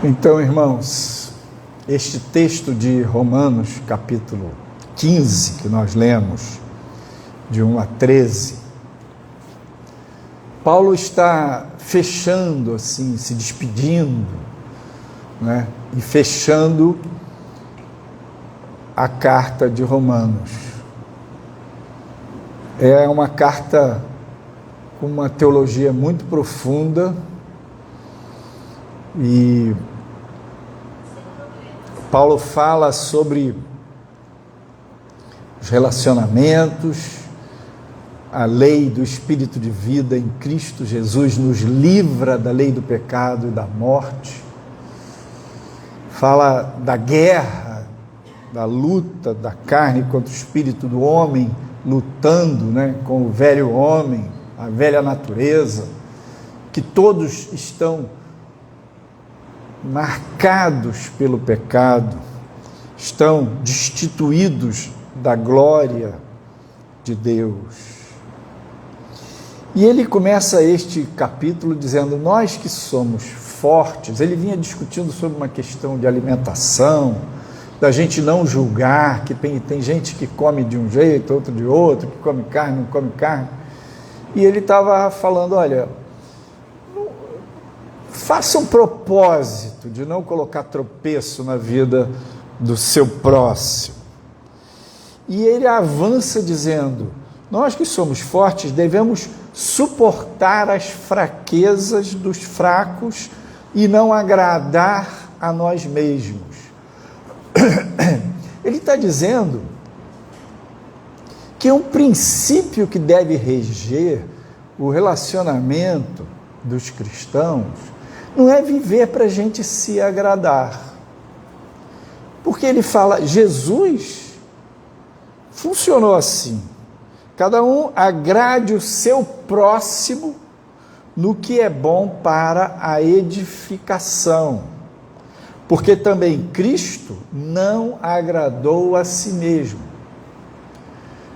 Então, irmãos, este texto de Romanos, capítulo 15, que nós lemos, de 1 a 13, Paulo está fechando, assim, se despedindo, né? E fechando a carta de Romanos. É uma carta com uma teologia muito profunda e Paulo fala sobre os relacionamentos, a lei do Espírito de vida em Cristo Jesus nos livra da lei do pecado e da morte. Fala da guerra, da luta da carne contra o espírito do homem, lutando, né, com o velho homem, a velha natureza, que todos estão marcados pelo pecado, estão destituídos da glória de Deus. E ele começa este capítulo dizendo: nós que somos fortes. Ele vinha discutindo sobre uma questão de alimentação, da gente não julgar, que tem gente que come de um jeito, outro de outro, que come carne, não come carne. E ele estava falando: olha, faça um propósito de não colocar tropeço na vida do seu próximo. E ele avança dizendo: nós que somos fortes devemos suportar as fraquezas dos fracos e não agradar a nós mesmos. Ele está dizendo que um princípio que deve reger o relacionamento dos cristãos não é viver para a gente se agradar. Porque ele fala, Jesus funcionou assim: cada um agrade o seu próximo no que é bom para a edificação, porque também Cristo não agradou a si mesmo.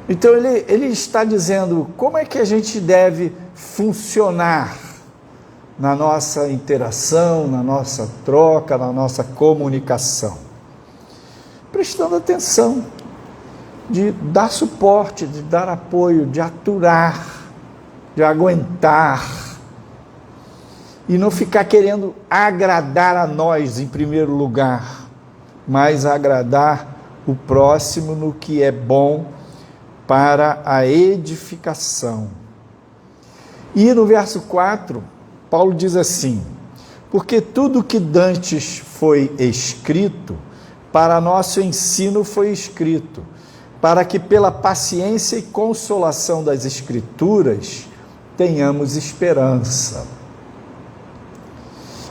Então ele está dizendo como é que a gente deve funcionar na nossa interação, na nossa troca, na nossa comunicação, prestando atenção, de dar suporte, de dar apoio, de aturar, de aguentar, e não ficar querendo agradar a nós em primeiro lugar, mas agradar o próximo no que é bom para a edificação. E no verso 4, Paulo diz assim: porque tudo que dantes foi escrito, para nosso ensino foi escrito, para que pela paciência e consolação das Escrituras tenhamos esperança.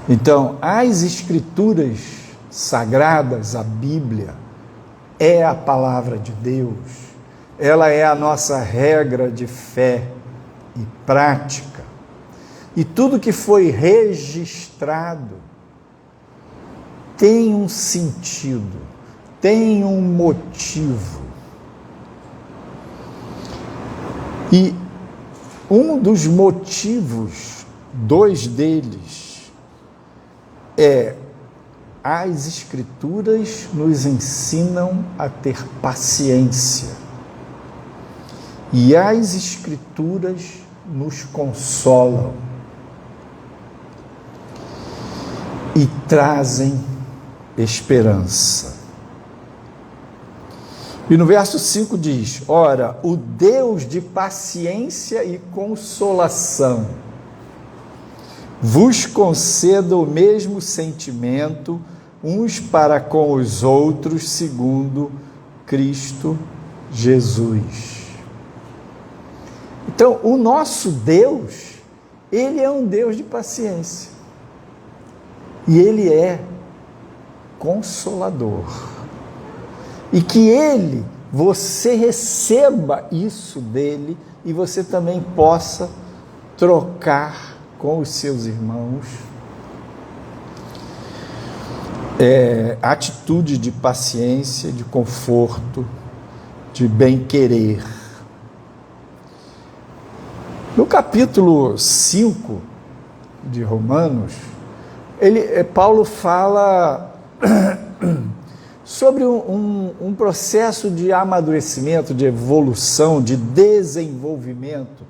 Então, as Escrituras sagradas, a Bíblia, é a palavra de Deus, ela é a nossa regra de fé e prática, e tudo que foi registrado tem um sentido, tem um motivo. E um dos motivos, dois deles, as Escrituras nos ensinam a ter paciência, e as Escrituras nos consolam e trazem esperança. E no verso 5 diz: ora, o Deus de paciência e consolação vos conceda o mesmo sentimento uns para com os outros, segundo Cristo Jesus. Então, o nosso Deus, ele é um Deus de paciência, e ele é consolador. E que você receba isso dele, e você também possa trocar com os seus irmãos atitude de paciência, de conforto, de bem-querer. No capítulo 5 de Romanos, Paulo fala sobre um processo de amadurecimento, de evolução, de desenvolvimento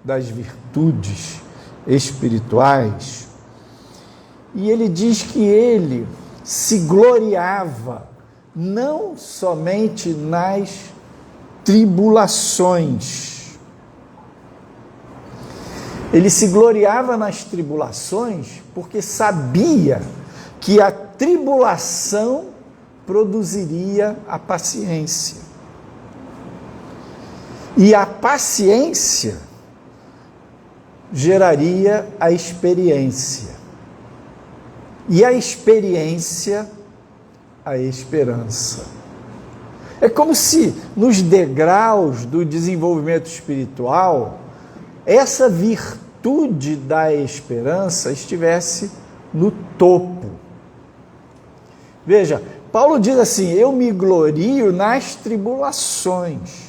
das virtudes espirituais. E ele diz que ele se gloriava não somente nas tribulações. Ele se gloriava nas tribulações porque sabia que a tribulação produziria a paciência. E a paciência geraria a experiência. E a experiência, a esperança. É como se nos degraus do desenvolvimento espiritual, essa virtude da esperança estivesse no topo. Veja, Paulo diz assim: eu me glorio nas tribulações,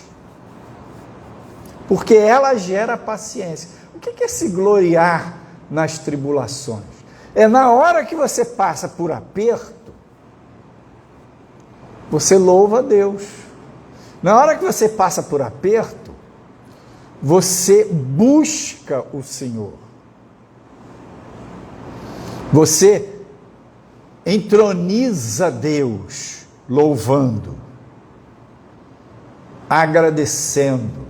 porque ela gera paciência. O que é se gloriar nas tribulações? É na hora que você passa por aperto, você louva a Deus. Na hora que você passa por aperto, você busca o Senhor. Você entroniza Deus, louvando, agradecendo,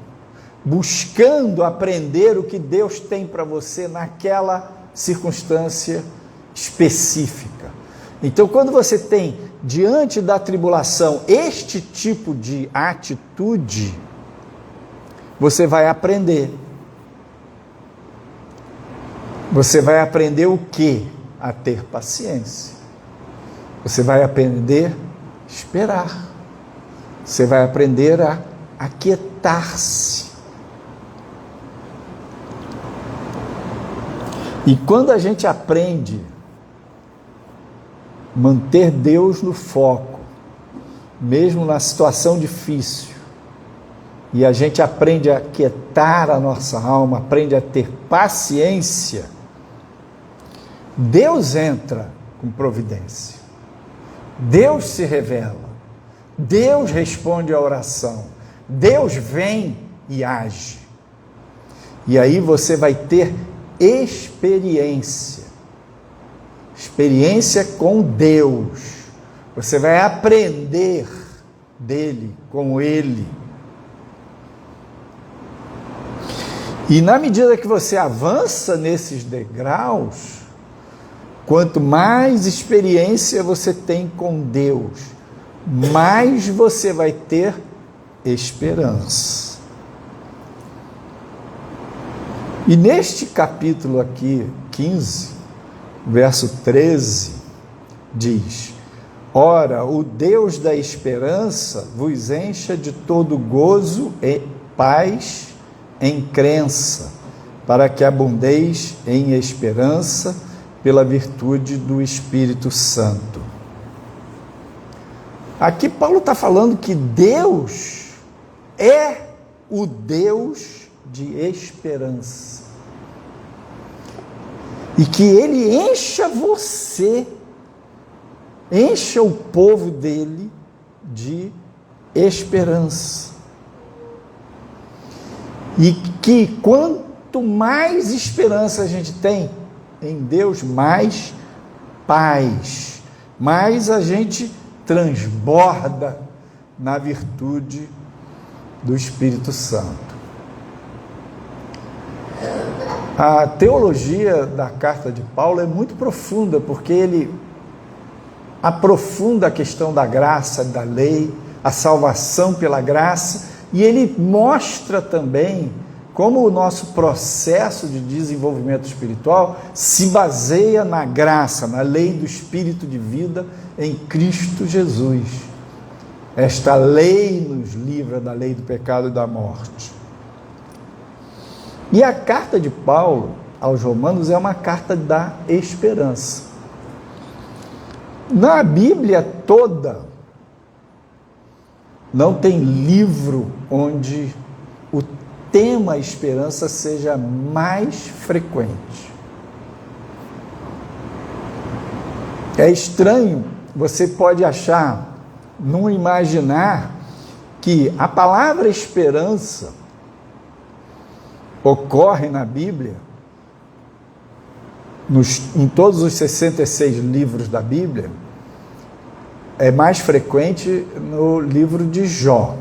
buscando aprender o que Deus tem para você naquela circunstância específica. Então, quando você tem diante da tribulação este tipo de atitude, você vai aprender. Você vai aprender o quê? A ter paciência. Você vai aprender a esperar. Você vai aprender a aquietar-se. E quando a gente aprende manter Deus no foco, mesmo na situação difícil, e a gente aprende a aquietar a nossa alma, aprende a ter paciência, Deus entra com providência, Deus se revela, Deus responde à oração, Deus vem e age. E aí você vai ter experiência com Deus. Você vai aprender dele, com ele. E na medida que você avança nesses degraus, quanto mais experiência você tem com Deus, mais você vai ter esperança. E neste capítulo aqui, 15, verso 13, diz: ora, o Deus da esperança vos encha de todo gozo e paz em crença, para que abundeis em esperança pela virtude do Espírito Santo. Aqui Paulo está falando que Deus é o Deus de esperança. E que Ele encha você, encha o povo dele de esperança. E que quanto mais esperança a gente tem em Deus, mais paz, mais a gente transborda na virtude do Espírito Santo. A teologia da carta de Paulo é muito profunda, porque ele aprofunda a questão da graça, da lei, a salvação pela graça, e ele mostra também como o nosso processo de desenvolvimento espiritual se baseia na graça, na lei do Espírito de vida em Cristo Jesus. Esta lei nos livra da lei do pecado e da morte. E a carta de Paulo aos Romanos é uma carta da esperança. Na Bíblia toda, não tem livro onde o tema esperança seja mais frequente. É estranho, você pode achar, não imaginar que a palavra esperança ocorre na Bíblia, em todos os 66 livros da Bíblia, é mais frequente no livro de Jó.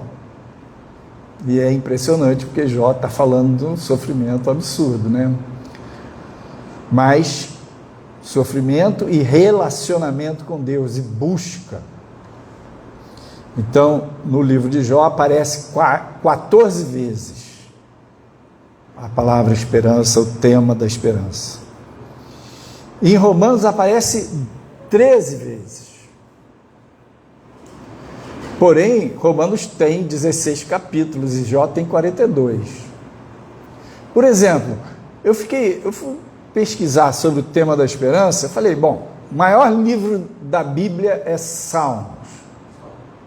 E é impressionante, porque Jó está falando de um sofrimento absurdo, né? Mas sofrimento e relacionamento com Deus, e busca. Então, no livro de Jó aparece 14 vezes a palavra esperança, o tema da esperança. E em Romanos aparece 13 vezes. Porém, Romanos tem 16 capítulos e Jó tem 42. Por exemplo, eu fui pesquisar sobre o tema da esperança, eu falei, bom, o maior livro da Bíblia é Salmos.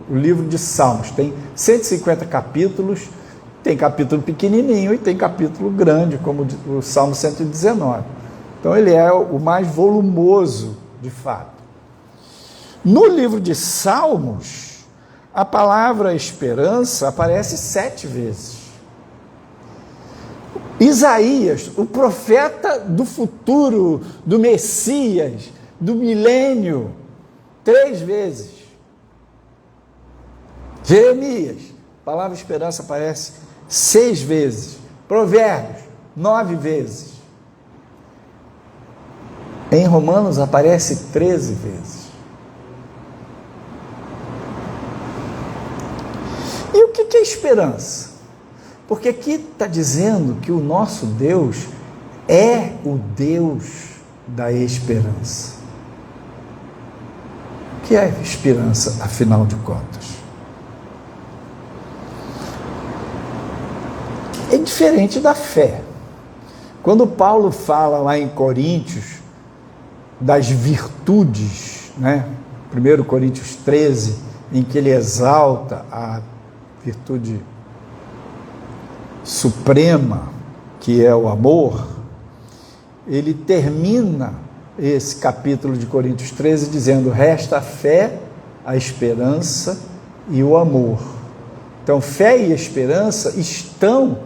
O livro de Salmos tem 150 capítulos, tem capítulo pequenininho e tem capítulo grande, como o Salmo 119. Então ele é o mais volumoso, de fato. No livro de Salmos, a palavra esperança aparece 7 vezes. Isaías, o profeta do futuro, do Messias, do milênio, 3 vezes. Jeremias, a palavra esperança aparece 6 vezes. Provérbios, 9 vezes. Em Romanos aparece 13 vezes. E o que é esperança? Porque aqui está dizendo que o nosso Deus é o Deus da esperança. O que é esperança, afinal de contas? É diferente da fé. Quando Paulo fala lá em Coríntios das virtudes, né? 1 Coríntios 13, em que ele exalta a virtude suprema, que é o amor, ele termina esse capítulo de Coríntios 13 dizendo: resta a fé, a esperança e o amor. Então, fé e esperança estão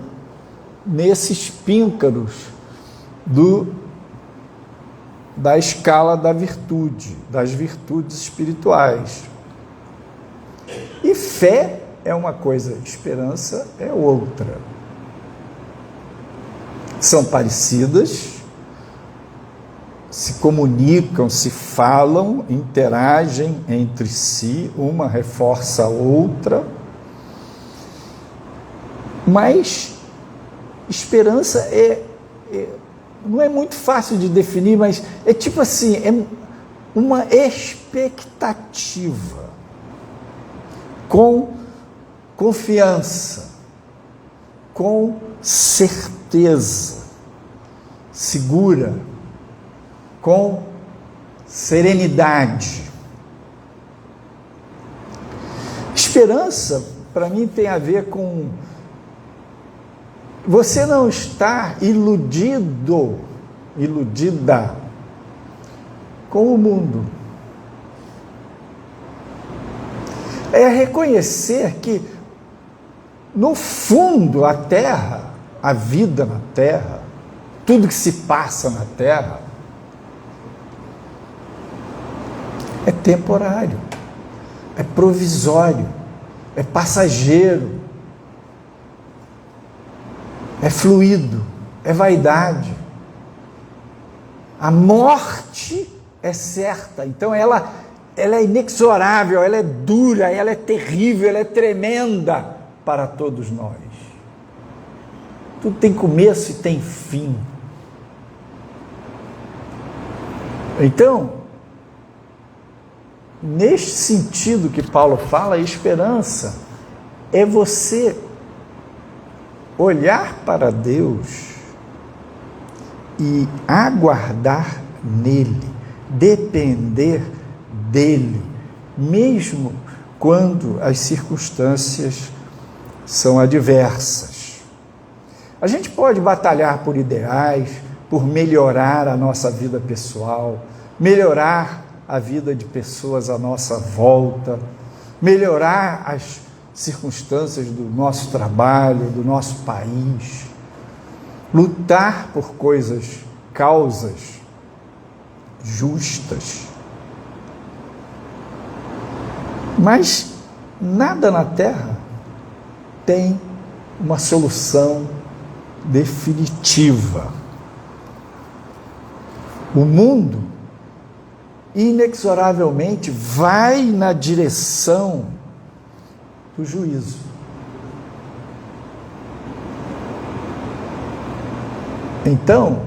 nesses píncaros da escala da virtude, das virtudes espirituais. E fé é uma coisa, esperança é outra. São parecidas, se comunicam, se falam, interagem entre si, uma reforça a outra, mas esperança não é muito fácil de definir, mas é tipo assim, é uma expectativa, com confiança, com certeza, segura, com serenidade. Esperança, para mim, tem a ver com você não estar iludida com o mundo. É reconhecer que, no fundo, a terra, a vida na terra, tudo que se passa na terra, é temporário, é provisório, é passageiro, é fluido, é vaidade. A morte é certa, então ela é inexorável, ela é dura, ela é terrível, ela é tremenda para todos nós. Tudo tem começo e tem fim. Então, neste sentido que Paulo fala, a esperança é você olhar para Deus e aguardar nele, depender dele, mesmo quando as circunstâncias são adversas. A gente pode batalhar por ideais, por melhorar a nossa vida pessoal, melhorar a vida de pessoas à nossa volta, melhorar as circunstâncias do nosso trabalho, do nosso país, lutar por causas justas. Mas nada na Terra tem uma solução definitiva. O mundo inexoravelmente vai na direção do juízo. Então,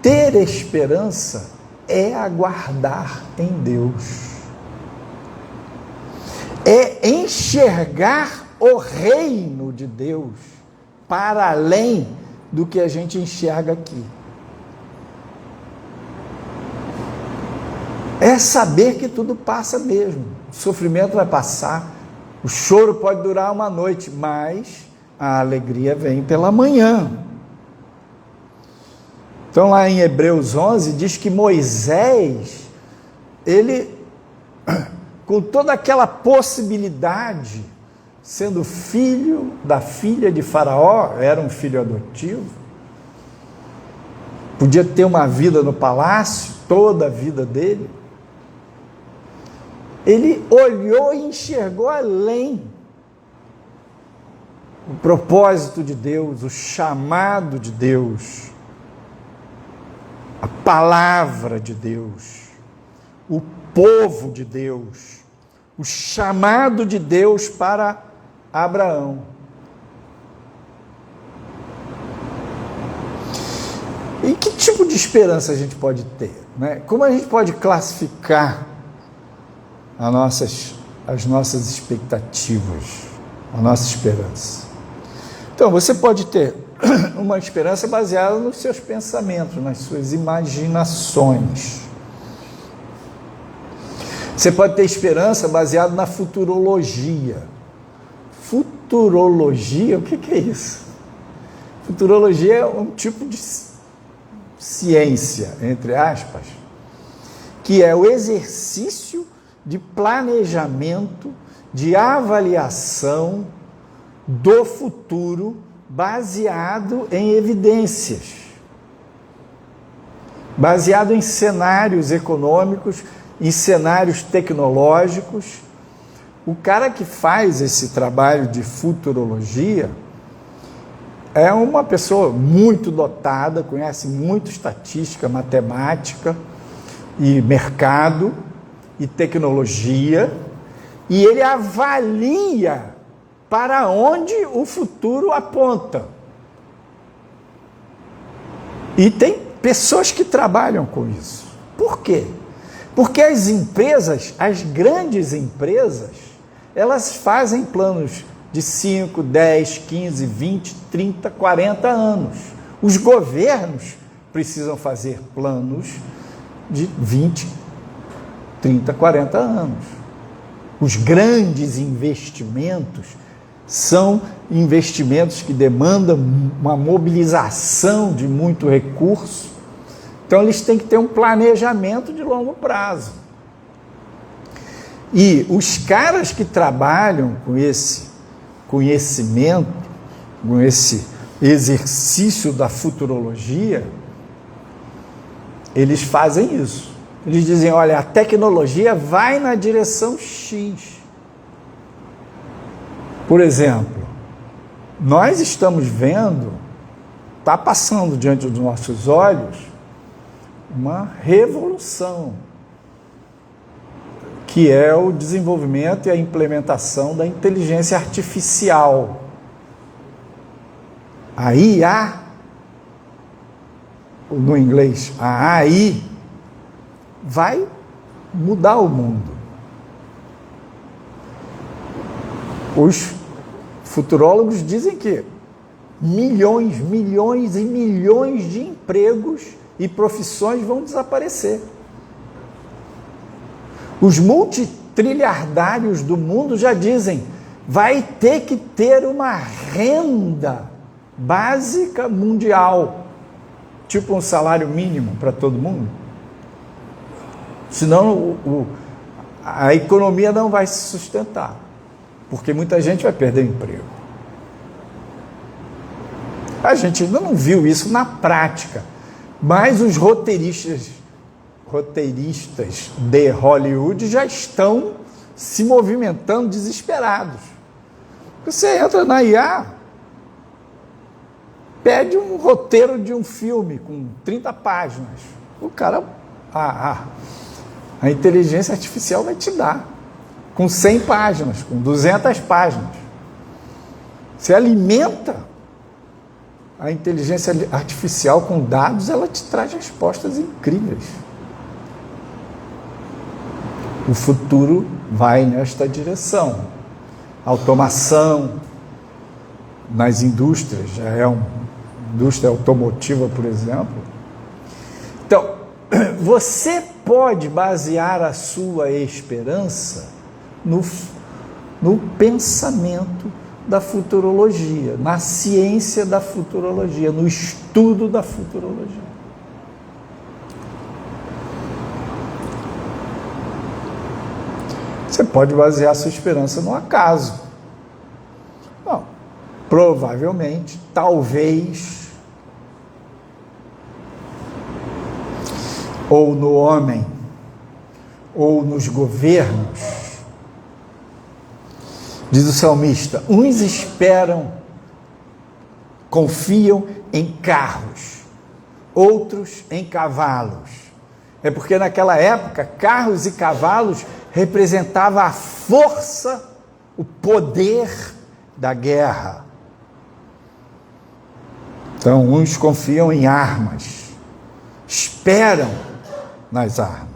ter esperança é aguardar em Deus. É enxergar o reino de Deus para além do que a gente enxerga aqui. É saber que tudo passa mesmo. O sofrimento vai passar, o choro pode durar uma noite, mas a alegria vem pela manhã. Então lá em Hebreus 11 diz que Moisés, ele, com toda aquela possibilidade, sendo filho da filha de Faraó, era um filho adotivo, podia ter uma vida no palácio, toda a vida dele, ele olhou e enxergou além o propósito de Deus, o chamado de Deus, a palavra de Deus, o povo de Deus, o chamado de Deus para Abraão. E que tipo de esperança a gente pode ter, né? Como a gente pode classificar as nossas expectativas, a nossa esperança? Então, você pode ter uma esperança baseada nos seus pensamentos, nas suas imaginações. Você pode ter esperança baseada na futurologia. Futurologia, o que é isso? Futurologia é um tipo de ciência, entre aspas, que é o exercício de planejamento, de avaliação do futuro baseado em evidências, baseado em cenários econômicos, em cenários tecnológicos. O cara que faz esse trabalho de futurologia é uma pessoa muito dotada, conhece muito estatística, matemática e mercado e tecnologia, e ele avalia para onde o futuro aponta. E tem pessoas que trabalham com isso. Por quê? Porque as empresas, as grandes empresas, elas fazem planos de 5, 10, 15, 20, 30, 40 anos. Os governos precisam fazer planos de 20, 30, 40 anos. Os grandes investimentos são investimentos que demandam uma mobilização de muito recurso. Então, eles têm que ter um planejamento de longo prazo. E os caras que trabalham com esse conhecimento, com esse exercício da futurologia, eles fazem isso. Eles dizem, olha, a tecnologia vai na direção X. Por exemplo, nós estamos vendo, está passando diante dos nossos olhos, uma revolução, que é o desenvolvimento e a implementação da inteligência artificial. A IA, no inglês, a AI, vai mudar o mundo. Os futurólogos dizem que milhões e milhões de empregos e profissões vão desaparecer. Os multitrilhardários do mundo já dizem, vai ter que ter uma renda básica mundial, tipo um salário mínimo para todo mundo. Senão a economia não vai se sustentar, porque muita gente vai perder o emprego. A gente ainda não viu isso na prática, mas os roteiristas de Hollywood já estão se movimentando desesperados. Você entra na IA, pede um roteiro de um filme com 30 páginas. O cara, a inteligência artificial vai te dar, com 100 páginas, com 200 páginas. Você alimenta a inteligência artificial com dados, ela te traz respostas incríveis. O futuro vai nesta direção. Automação nas indústrias, já é uma indústria automotiva, por exemplo. Então, você pode basear a sua esperança no pensamento da futurologia, na ciência da futurologia, no estudo da futurologia. Você pode basear a sua esperança no acaso. Bom, provavelmente, talvez, ou no homem, ou nos governos. Diz o salmista, uns esperam, confiam em carros, outros em cavalos. É porque naquela época, carros e cavalos representavam a força, o poder da guerra. Então, uns confiam em armas, esperam nas armas.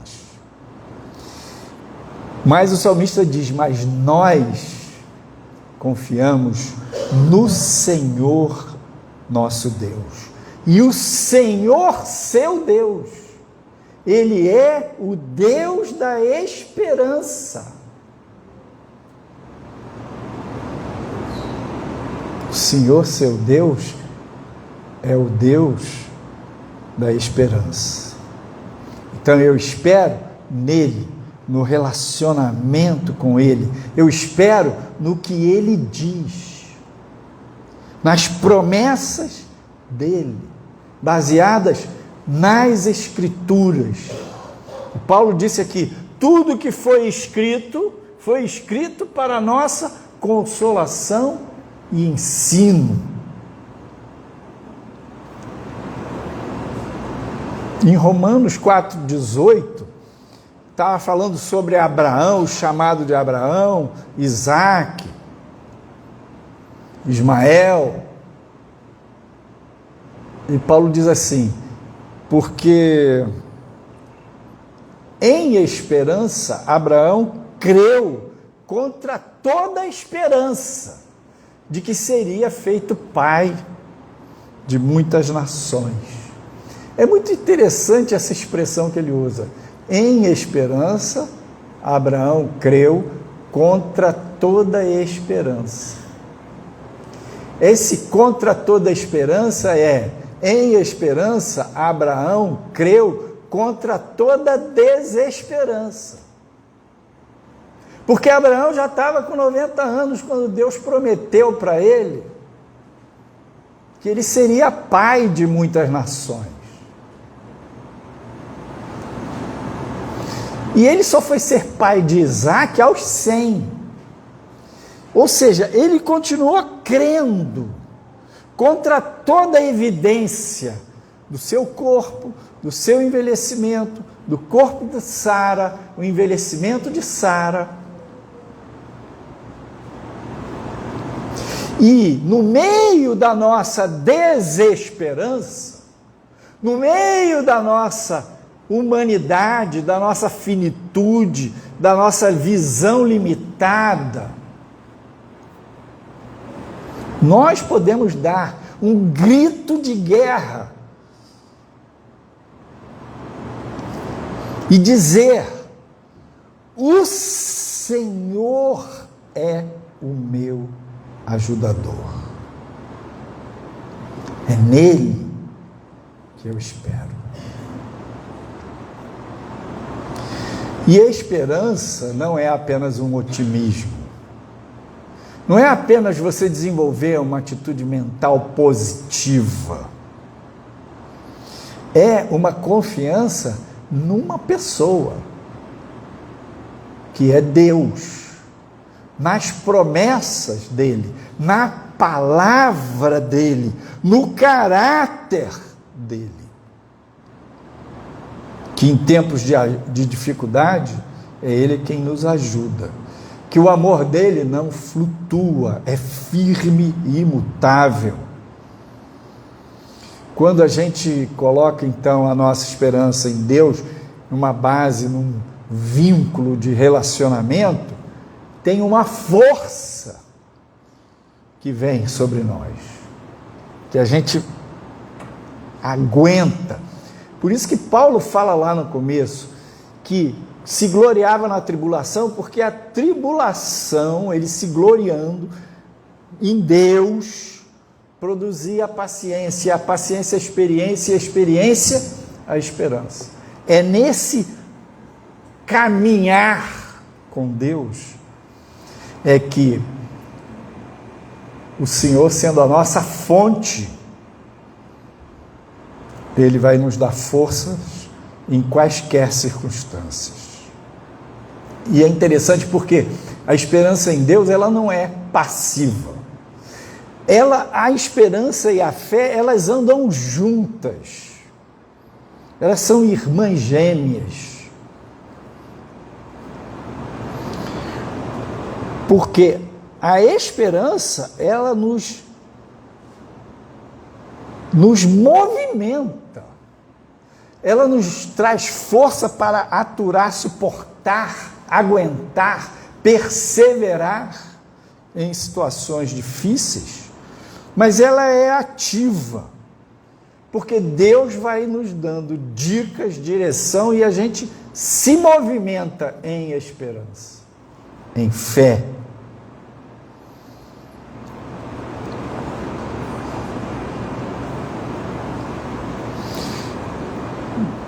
Mas o salmista diz, mas nós confiamos no Senhor nosso Deus. E o Senhor, seu Deus, Ele é o Deus da esperança. O Senhor, seu Deus, é o Deus da esperança. Então eu espero nele, no relacionamento com ele. Eu espero no que ele diz, nas promessas dele, baseadas nas Escrituras. O Paulo disse aqui, tudo que foi escrito para a nossa consolação e ensino. Em Romanos 4,18, estava falando sobre Abraão, o chamado de Abraão, Isaac, Ismael. E Paulo diz assim, porque em esperança Abraão creu contra toda a esperança de que seria feito pai de muitas nações. É muito interessante essa expressão que ele usa. Em esperança, Abraão creu contra toda esperança. Esse contra toda esperança em esperança, Abraão creu contra toda desesperança. Porque Abraão já estava com 90 anos quando Deus prometeu para ele que ele seria pai de muitas nações. E ele só foi ser pai de Isaac aos 100. Ou seja, ele continuou crendo contra toda a evidência do seu corpo, do seu envelhecimento, do corpo de Sara, o envelhecimento de Sara. E no meio da nossa desesperança, no meio da nossa humanidade, da nossa finitude, da nossa visão limitada, nós podemos dar um grito de guerra e dizer: o Senhor é o meu ajudador. É nele que eu espero. E a esperança não é apenas um otimismo. Não é apenas você desenvolver uma atitude mental positiva. É uma confiança numa pessoa, que é Deus, nas promessas dele, na palavra dele, no caráter dele. Que em tempos de dificuldade, é ele quem nos ajuda. Que o amor dele não flutua, é firme e imutável. Quando a gente coloca então a nossa esperança em Deus, numa base, num vínculo de relacionamento, tem uma força que vem sobre nós, que a gente aguenta. Por isso que Paulo fala lá no começo, que se gloriava na tribulação, porque a tribulação, ele se gloriando em Deus, produzia a paciência a experiência, e a experiência a esperança. É nesse caminhar com Deus é que o Senhor, sendo a nossa fonte, Ele vai nos dar forças em quaisquer circunstâncias. E é interessante porque a esperança em Deus, ela não é passiva. A esperança e a fé, elas andam juntas. Elas são irmãs gêmeas. Porque a esperança, ela nos movimenta. Ela nos traz força para aturar, suportar, aguentar, perseverar em situações difíceis, mas ela é ativa, porque Deus vai nos dando dicas, direção, e a gente se movimenta em esperança, em fé.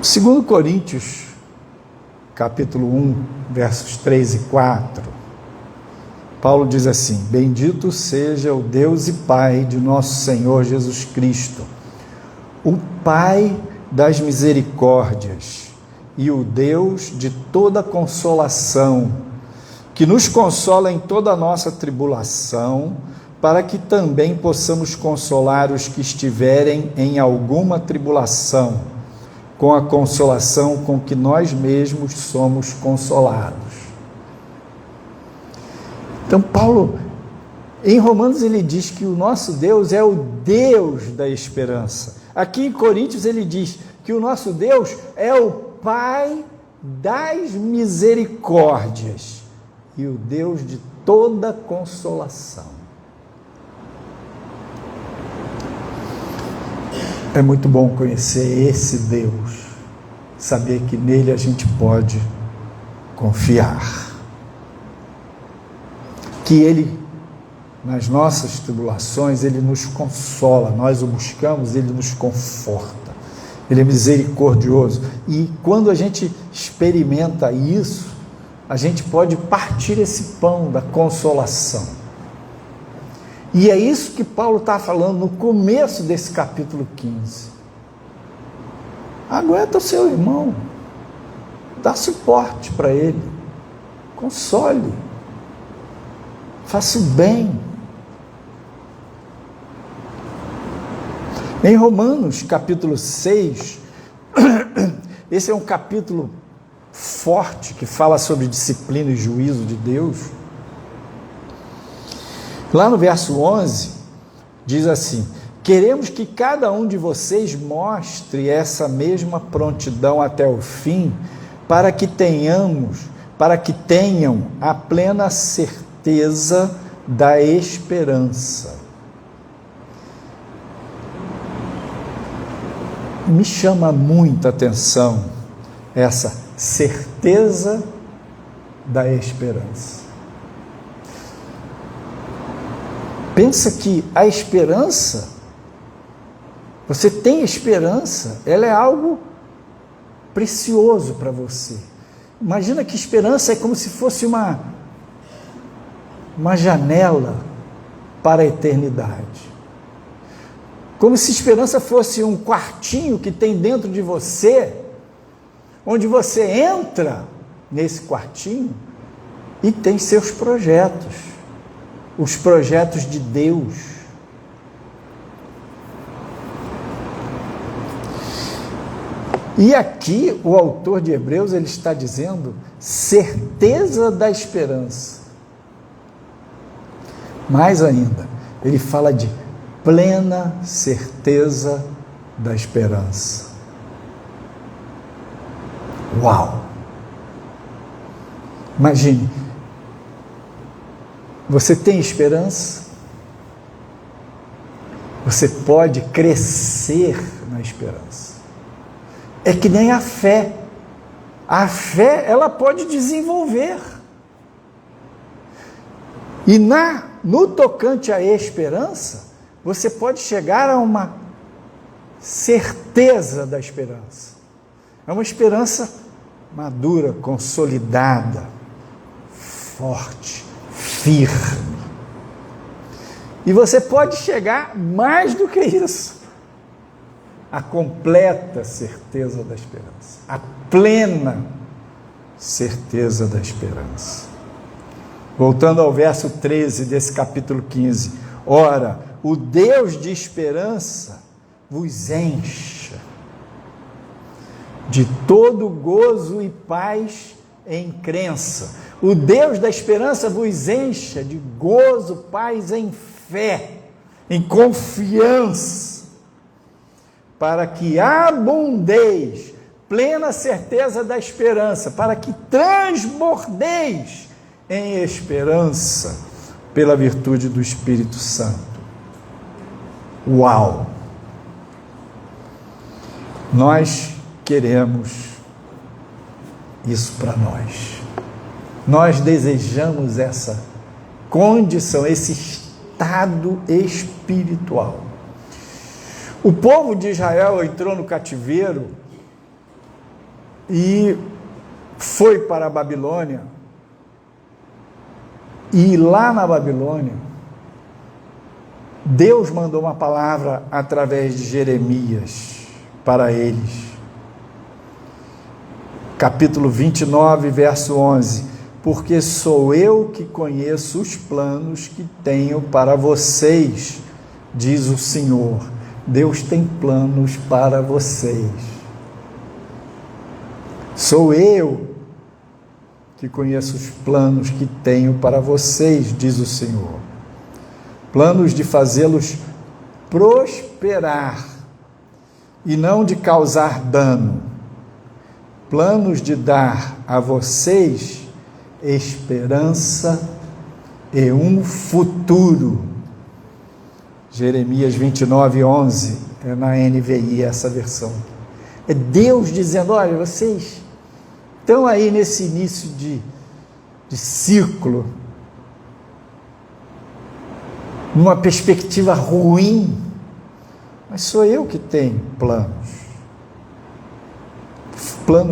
Segundo Coríntios, capítulo 1, versos 3 e 4, Paulo diz assim: bendito seja o Deus e Pai de nosso Senhor Jesus Cristo, o Pai das misericórdias e o Deus de toda consolação, que nos consola em toda a nossa tribulação, para que também possamos consolar os que estiverem em alguma tribulação, com a consolação com que nós mesmos somos consolados. Então Paulo, em Romanos, ele diz que o nosso Deus é o Deus da esperança. Aqui em Coríntios ele diz que o nosso Deus é o Pai das misericórdias e o Deus de toda consolação. É muito bom conhecer esse Deus, saber que nele a gente pode confiar. Que ele, nas nossas tribulações, ele nos consola, nós o buscamos, ele nos conforta. Ele é misericordioso. E quando a gente experimenta isso, a gente pode partir esse pão da consolação. E é isso que Paulo está falando no começo desse capítulo 15. Aguenta o seu irmão, dá suporte para ele, console, faça o bem. Em Romanos capítulo 6, esse é um capítulo forte que fala sobre disciplina e juízo de Deus. Lá no verso 11, diz assim: queremos que cada um de vocês mostre essa mesma prontidão até o fim, para que tenham a plena certeza da esperança. Me chama muita atenção essa certeza da esperança. Pensa que a esperança, você tem esperança, ela é algo precioso para você. Imagina que esperança é como se fosse uma janela para a eternidade. Como se esperança fosse um quartinho que tem dentro de você, onde você entra nesse quartinho e tem seus projetos, os projetos de Deus. E aqui o autor de Hebreus, ele está dizendo certeza da esperança. Mais ainda, ele fala de plena certeza da esperança. Uau! Imagine, você tem esperança? Você pode crescer na esperança. É que nem a fé. A fé, ela pode desenvolver. E no tocante à esperança, você pode chegar a uma certeza da esperança. É uma esperança madura, consolidada, forte, firme. E você pode chegar mais do que isso. A completa certeza da esperança. A plena certeza da esperança. Voltando ao verso 13 desse capítulo 15. Ora, o Deus de esperança vos encha de todo gozo e paz em crença. O Deus da esperança vos encha de gozo, paz em fé, em confiança, para que abundeis, plena certeza da esperança, para que transbordeis em esperança, pela virtude do Espírito Santo. Uau! Nós queremos isso para nós. Nós desejamos essa condição, esse estado espiritual. O povo de Israel entrou no cativeiro e foi para a Babilônia. E lá na Babilônia, Deus mandou uma palavra através de Jeremias para eles. Capítulo 29, verso 11. Porque sou eu que conheço os planos que tenho para vocês, diz o Senhor. Deus tem planos para vocês. Sou eu que conheço os planos que tenho para vocês, diz o Senhor. Planos de fazê-los prosperar e não de causar dano. Planos de dar a vocês esperança e um futuro. Jeremias 29, 11, é na NVI essa versão. É Deus dizendo, olha, vocês estão aí nesse início de ciclo, numa perspectiva ruim, mas sou eu que tenho planos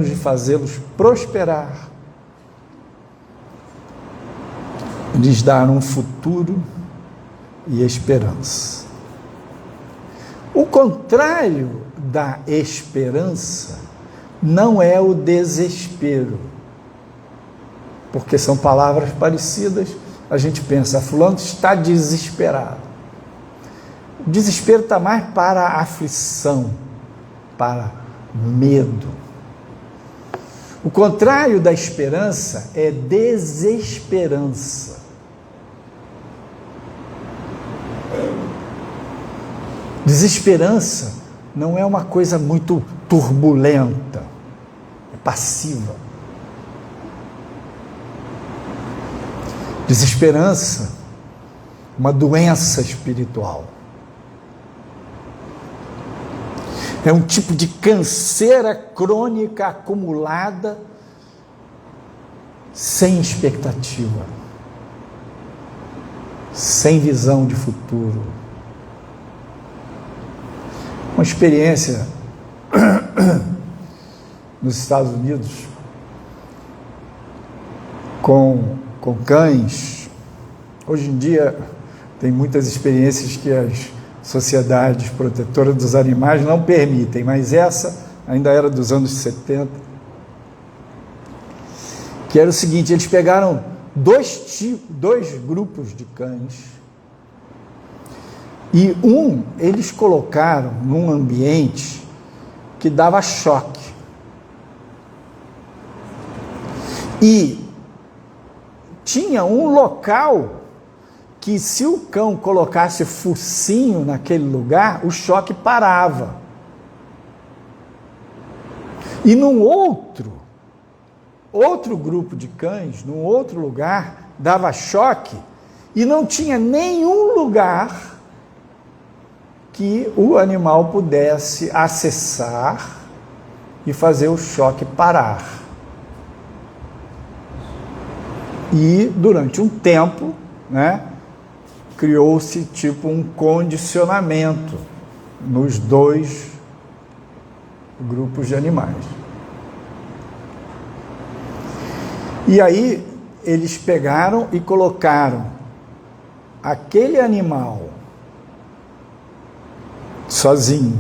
de fazê-los prosperar, lhes dar um futuro e esperança. O contrário da esperança não é o desespero, porque são palavras parecidas. A gente pensa, fulano está desesperado. O desespero está mais para a aflição, para medo. O contrário da esperança é desesperança. Desesperança não é uma coisa muito turbulenta, é passiva. Desesperança, uma doença espiritual. É um tipo de canseira crônica acumulada, sem expectativa, sem visão de futuro. Uma experiência nos Estados Unidos, com cães. Hoje em dia tem muitas experiências que as sociedades protetoras dos animais não permitem, mas essa ainda era dos anos 70, que era o seguinte: eles pegaram dois grupos de cães e eles colocaram num ambiente que dava choque. E tinha um local que, se o cão colocasse focinho naquele lugar, o choque parava. E num outro grupo de cães, num outro lugar, dava choque e não tinha nenhum lugar que o animal pudesse acessar e fazer o choque parar. E durante um tempo, criou-se tipo um condicionamento nos dois grupos de animais. E aí eles pegaram e colocaram aquele animal sozinho,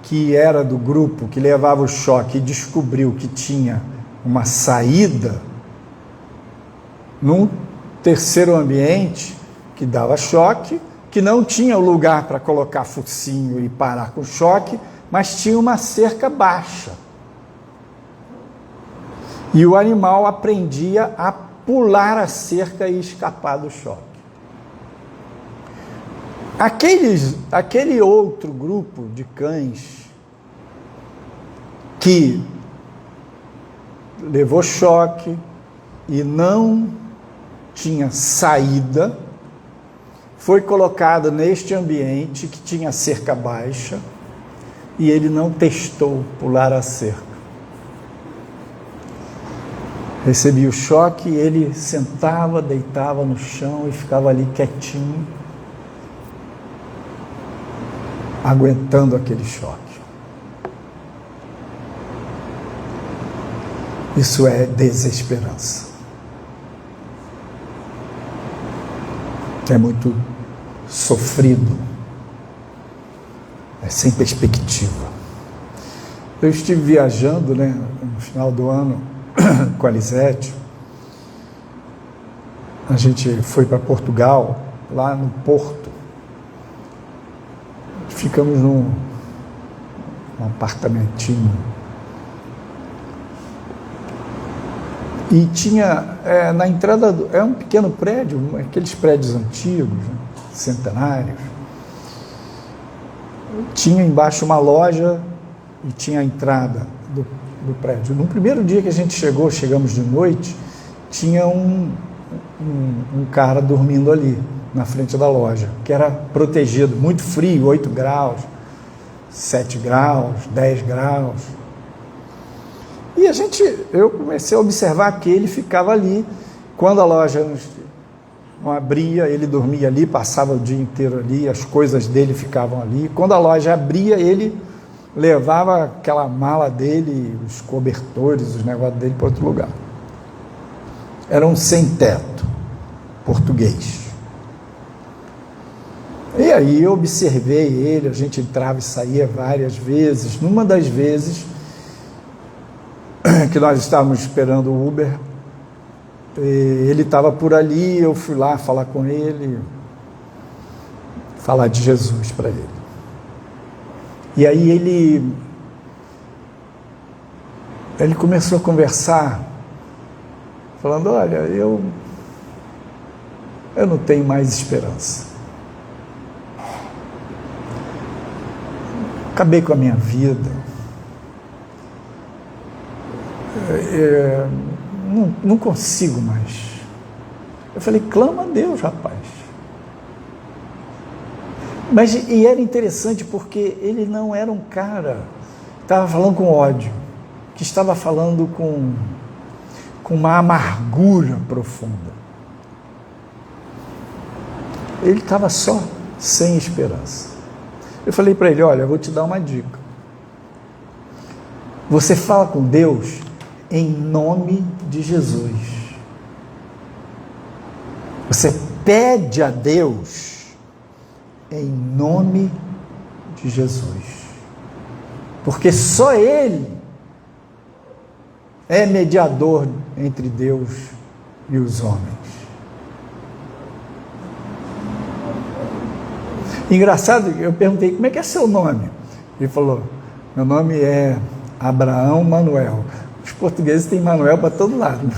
que era do grupo que levava o choque e descobriu que tinha uma saída, num terceiro ambiente que dava choque, que não tinha lugar para colocar focinho e parar com o choque, mas tinha uma cerca baixa. E o animal aprendia a pular a cerca e escapar do choque. Aquele outro grupo de cães que levou choque e não tinha saída, foi colocado neste ambiente que tinha cerca baixa e ele não testou pular a cerca. Recebia o choque e ele sentava, deitava no chão e ficava ali quietinho, aguentando aquele choque. Isso é desesperança. É muito sofrido, é sem perspectiva. Eu estive viajando, no final do ano com a Lisete. A gente foi para Portugal, lá no Porto. Ficamos num apartamentinho. E tinha, na entrada, um pequeno prédio, aqueles prédios antigos, centenários. Tinha embaixo uma loja e tinha a entrada do prédio. No primeiro dia que a gente chegamos de noite, tinha um cara dormindo ali, na frente da loja, que era protegido, muito frio, 8 graus, 7 graus, 10 graus. E eu comecei a observar que ele ficava ali. Quando a loja não abria, ele dormia ali, passava o dia inteiro ali, as coisas dele ficavam ali. Quando a loja abria, ele levava aquela mala dele, os cobertores, os negócios dele para outro lugar. Era um sem-teto português. E aí eu observei ele, a gente entrava e saía várias vezes. Numa das vezes que nós estávamos esperando o Uber, ele estava por ali, eu fui lá falar com ele, falar de Jesus para ele. E aí ele começou a conversar, falando: olha, eu não tenho mais esperança. Acabei com a minha vida. Não consigo mais. Eu falei: clama a Deus, rapaz. E era interessante porque ele não era um cara que estava falando com ódio, que estava falando com uma amargura profunda. Ele estava só sem esperança. Eu falei para ele: olha, eu vou te dar uma dica. Você fala com Deus em nome de Jesus. Você pede a Deus em nome de Jesus. Porque só Ele é mediador entre Deus e os homens. Engraçado, eu perguntei, como é que é seu nome? Ele falou, meu nome é Abraão Manuel. Os portugueses têm Manuel para todo lado.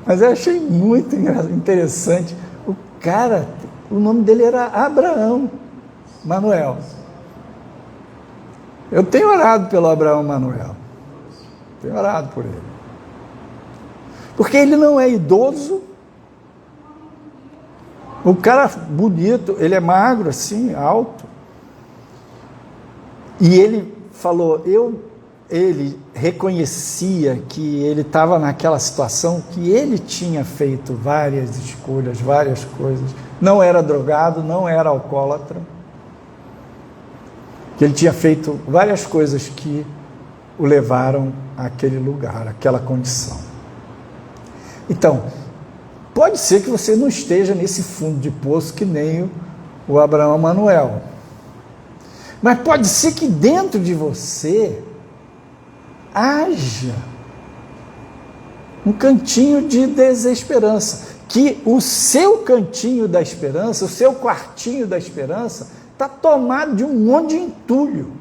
Mas eu achei muito interessante. O cara, o nome dele era Abraão Manuel. Eu tenho orado pelo Abraão Manuel. Tenho orado por ele. Porque ele não é idoso. O cara bonito, ele é magro assim, alto. E ele falou, ele reconhecia que ele estava naquela situação, que ele tinha feito várias escolhas, várias coisas. Não era drogado, não era alcoólatra. Que ele tinha feito várias coisas que o levaram àquele lugar, àquela condição. Então, pode ser que você não esteja nesse fundo de poço que nem o Abraão Manuel. Mas pode ser que dentro de você haja um cantinho de desesperança. Que o seu cantinho da esperança, o seu quartinho da esperança, está tomado de um monte de entulho.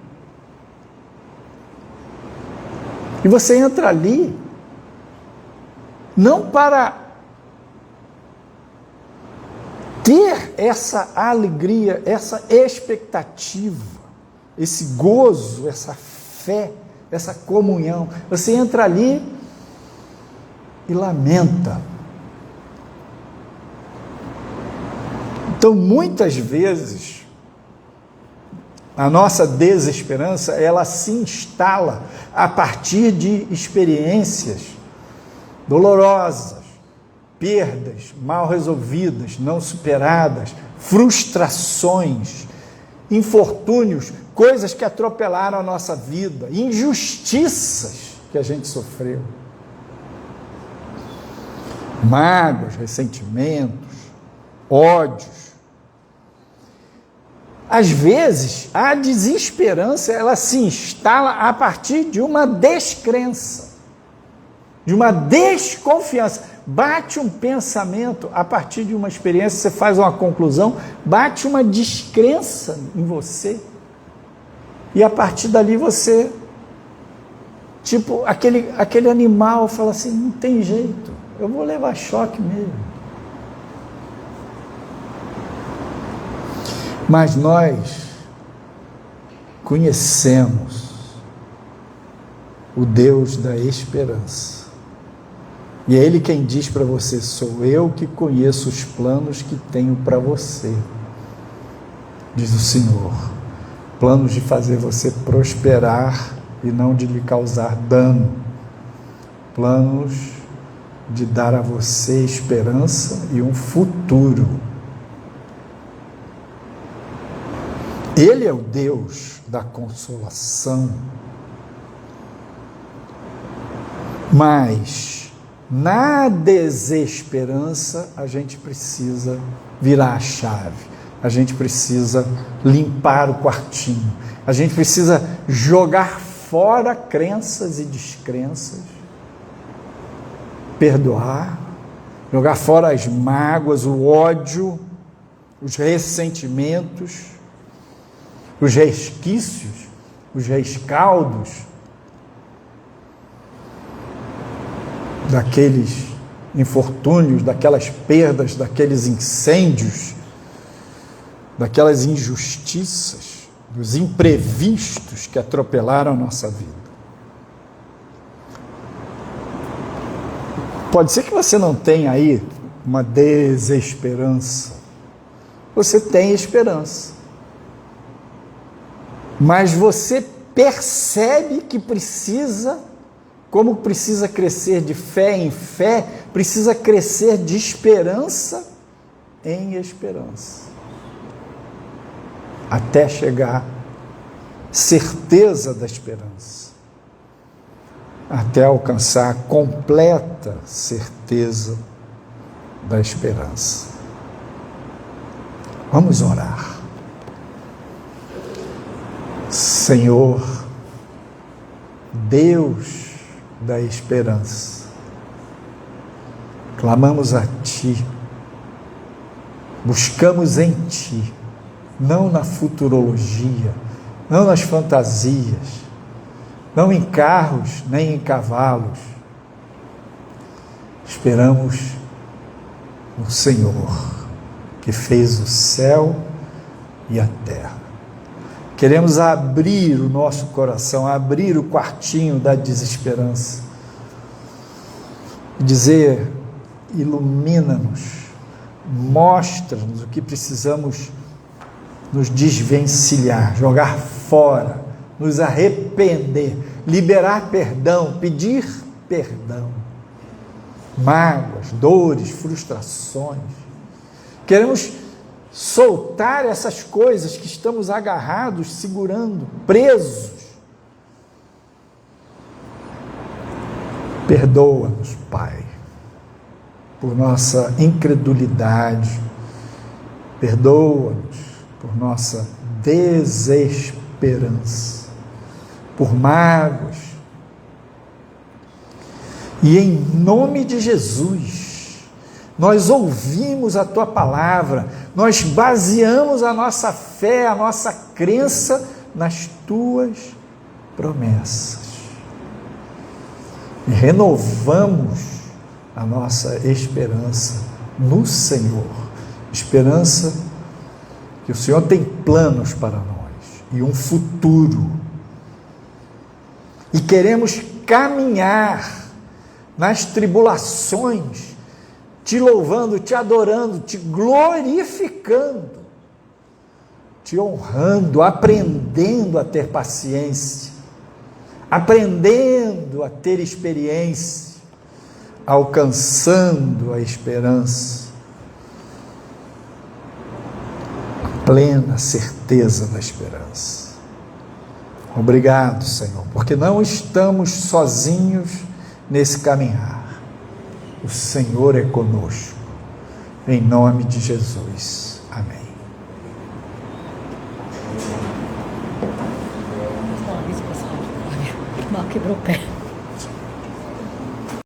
E você entra ali, não para ter essa alegria, essa expectativa, esse gozo, essa fé, essa comunhão. Você entra ali e lamenta. Então, muitas vezes, a nossa desesperança, ela se instala a partir de experiências dolorosas, perdas mal resolvidas, não superadas, frustrações, infortúnios, coisas que atropelaram a nossa vida, injustiças que a gente sofreu, mágoas, ressentimentos, ódios. Às vezes, a desesperança, ela se instala a partir de uma descrença, de uma desconfiança. Bate um pensamento a partir de uma experiência, você faz uma conclusão, bate uma descrença em você, e a partir dali você, tipo, aquele animal fala assim, não tem jeito, eu vou levar choque mesmo. Mas nós conhecemos o Deus da esperança. E é Ele quem diz para você, sou eu que conheço os planos que tenho para você, diz o Senhor. Planos de fazer você prosperar e não de lhe causar dano. Planos de dar a você esperança e um futuro. Ele é o Deus da consolação. Mas, na desesperança, a gente precisa virar a chave. A gente precisa limpar o quartinho. A gente precisa jogar fora crenças e descrenças. Perdoar. Jogar fora as mágoas, o ódio, os ressentimentos, os resquícios, os rescaldos daqueles infortúnios, daquelas perdas, daqueles incêndios, daquelas injustiças, dos imprevistos que atropelaram a nossa vida. Pode ser que você não tenha aí uma desesperança. Você tem esperança. Mas você percebe que precisa, como precisa crescer de fé em fé, precisa crescer de esperança em esperança. Até chegar certeza da esperança. Até alcançar a completa certeza da esperança. Vamos orar. Senhor, Deus da esperança, clamamos a Ti, buscamos em Ti, não na futurologia, não nas fantasias, não em carros, nem em cavalos. Esperamos no Senhor, que fez o céu e a terra. Queremos abrir o nosso coração, abrir o quartinho da desesperança, dizer: ilumina-nos, mostra-nos o que precisamos nos desvencilhar, jogar fora, nos arrepender, liberar perdão, pedir perdão, mágoas, dores, frustrações. Queremos soltar essas coisas que estamos agarrados, segurando, presos. Perdoa-nos, Pai, por nossa incredulidade, perdoa-nos por nossa desesperança, por mágoas. E em nome de Jesus, nós ouvimos a Tua palavra, nós baseamos a nossa fé, a nossa crença nas Tuas promessas. E renovamos a nossa esperança no Senhor, esperança que o Senhor tem planos para nós e um futuro. E queremos caminhar nas tribulações, te louvando, te adorando, te glorificando, te honrando, aprendendo a ter paciência, aprendendo a ter experiência, alcançando a esperança, a plena certeza da esperança. Obrigado, Senhor, porque não estamos sozinhos nesse caminhar. O Senhor é conosco. Em nome de Jesus. Amém. Quebrou o pé.